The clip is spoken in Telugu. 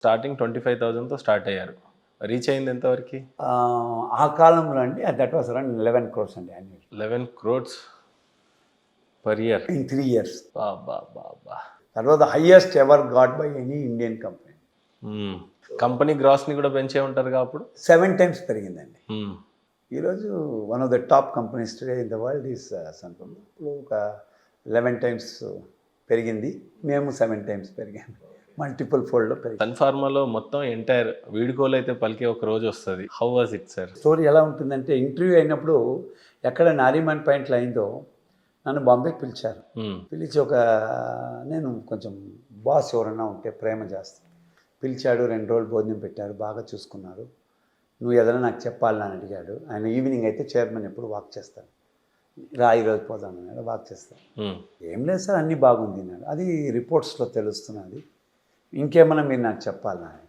స్టార్టింగ్ 25,000తో స్టార్ట్ అయ్యారు. రీచ్ అయింది ఎంతవరకి? ఆ కాలంలో అండి దట్ వాస్ అరౌండ్ 11 crores అండి annual 11 crores per year. In 3 years. అబ్బబ్బబ్బా! That was the highest ever got by any Indian company. Company గ్రాస్ని కూడా పెంచే ఉంటారుగా అప్పుడు? 7 times పెరిగిందండి. మ్మ్. ఈరోజు one of the top companies today in the world is Sun Pharma. ఇప్పుడు ఒక 11 times పెరిగింది, మేము 7 times పెరిగాము, మల్టిపుల్ ఫోల్డ్లో పెరిగింది. సన్ ఫార్మాలో మొత్తం ఎంటైర్ వీడుకోలు అయితే పలికే ఒక రోజు వస్తుంది. How was it sir? Story ఎలా ఉంటుందంటే, ఇంటర్వ్యూ అయినప్పుడు ఎక్కడ నారీమన్ పాయింట్లో అయిందో నన్ను బాంబేకి పిలిచారు. పిలిచి నేను కొంచెం బాస్ ఎవరన్నా ఉంటే ప్రేమ చేస్తాను, పిలిచాడు. 2 రోజులు భోజనం పెట్టారు, బాగా చూసుకున్నారు. నువ్వు ఏదైనా నాకు చెప్పాలని అని అడిగాడు. ఆయన ఈవినింగ్ అయితే చైర్మన్ ఎప్పుడు వాక్ చేస్తాడు, రా ఈరోజు పోదాం అన్నాడు, వాక్ చేస్తాను. ఏం లేదు సార్, అన్నీ బాగుంది అన్నాడు. అది రిపోర్ట్స్లో తెలుస్తున్నది, ఇంకేమన్నా మీరు నాకు చెప్పాలని.